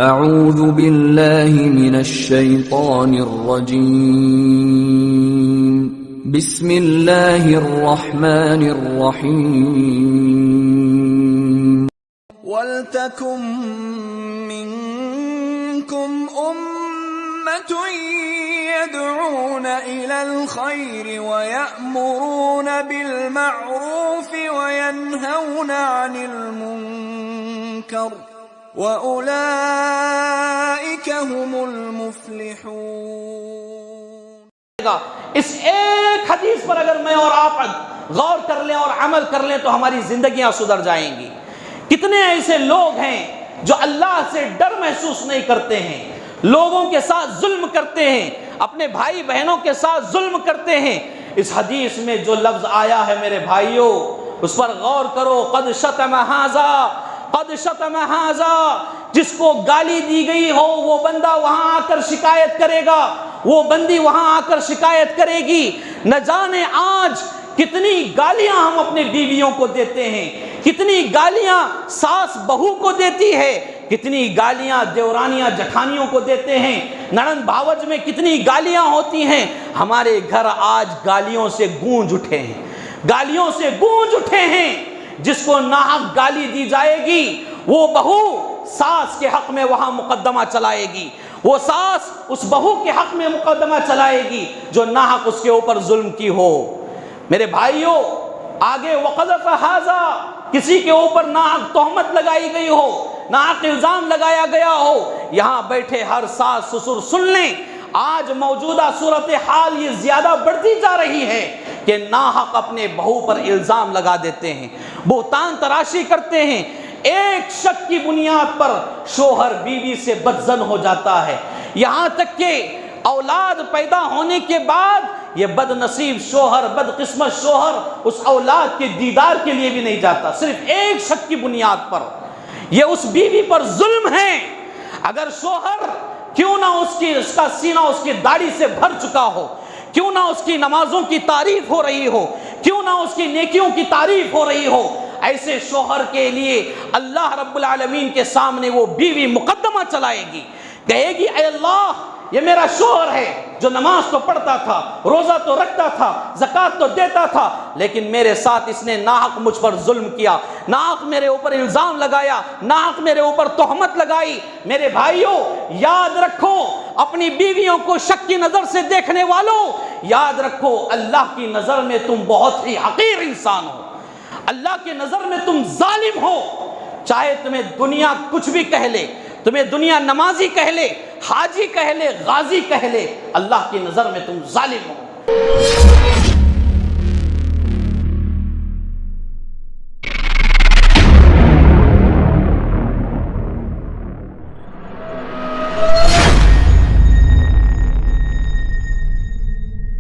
اعوذ باللہ من الشیطان الرجیم بسم اللہ الرحمن الرحیم وَلْتَكُن مِّنكُمْ أُمَّةٌ يَدْعُونَ إِلَى الْخَيْرِ وَيَأْمُرُونَ بِالْمَعْرُوفِ وَيَنْهَوْنَ عَنِ الْمُنكَرِ وَأُولَئِكَ هُمُ الْمُفْلِحُونَ۔ اس ایک حدیث پر اگر میں اور آپ غور کر لیں اور عمل کر لیں تو ہماری زندگیاں سدھر جائیں گی۔ کتنے ایسے لوگ ہیں جو اللہ سے ڈر محسوس نہیں کرتے ہیں، لوگوں کے ساتھ ظلم کرتے ہیں، اپنے بھائی بہنوں کے ساتھ ظلم کرتے ہیں۔ اس حدیث میں جو لفظ آیا ہے میرے بھائیوں، اس پر غور کرو۔ قد شتم ھذا، قد شتم ھذا، جس کو گالی دی گئی ہو وہ بندہ وہاں آ کر شکایت کرے گا، وہ بندی وہاں آ کر شکایت کرے گی۔ نہ جانے آج کتنی گالیاں ہم اپنے بیویوں کو دیتے ہیں، کتنی گالیاں ساس بہو کو دیتی ہے، کتنی گالیاں دیورانیاں جٹھانیوں کو دیتے ہیں، نڑند بھاوج میں کتنی گالیاں ہوتی ہیں۔ ہمارے گھر آج گالیوں سے گونج اٹھے ہیں، گالیوں سے گونج اٹھے ہیں۔ جس کو ناحق گالی دی جائے گی وہ بہو ساس کے حق میں وہاں مقدمہ چلائے گی، وہ ساس اس بہو کے حق میں مقدمہ چلائے گی جو ناحق اس کے اوپر ظلم کی ہو۔ میرے بھائیوں آگے وقذف ھذا، کسی کے اوپر ناحق تہمت لگائی گئی ہو، ناحق الزام لگایا گیا ہو، یہاں بیٹھے ہر ساس سسر سن لیں۔ آج موجودہ صورتحال یہ زیادہ بڑھتی جا رہی ہے کہ ناحق اپنے بہو پر الزام لگا دیتے ہیں، بہتان تراشی کرتے ہیں۔ ایک شک کی بنیاد پر شوہر بیوی سے بدزن ہو جاتا ہے، یہاں تک کہ اولاد پیدا ہونے کے بعد یہ بد نصیب شوہر، بد قسمت شوہر اس اولاد کے دیدار کے لیے بھی نہیں جاتا، صرف ایک شک کی بنیاد پر۔ یہ اس بیوی پر ظلم ہے۔ اگر شوہر کیوں نہ اس کا سینہ اس کی داڑھی سے بھر چکا ہو، کیوں نہ اس کی نمازوں کی تعریف ہو رہی ہو، کیوں نہ اس کی نیکیوں کی تعریف ہو رہی ہو، ایسے شوہر کے لیے اللہ رب العالمین کے سامنے وہ بیوی مقدمہ چلائے گی، کہے گی اے اللہ یہ میرا شوہر ہے جو نماز تو پڑھتا تھا، روزہ تو رکھتا تھا، زکوٰۃ تو دیتا تھا، لیکن میرے ساتھ اس نے ناحق مجھ پر ظلم کیا، ناحق میرے اوپر الزام لگایا، ناحق میرے اوپر تہمت لگائی۔ میرے بھائیوں یاد رکھو، اپنی بیویوں کو شک کی نظر سے دیکھنے والوں یاد رکھو، اللہ کی نظر میں تم بہت ہی حقیر انسان ہو، اللہ کی نظر میں تم ظالم ہو۔ چاہے تمہیں دنیا کچھ بھی کہہ لے، تمہیں دنیا نمازی کہہ لے، حاجی کہہ لے، غازی کہہ لے، اللہ کی نظر میں تم ظالم ہو۔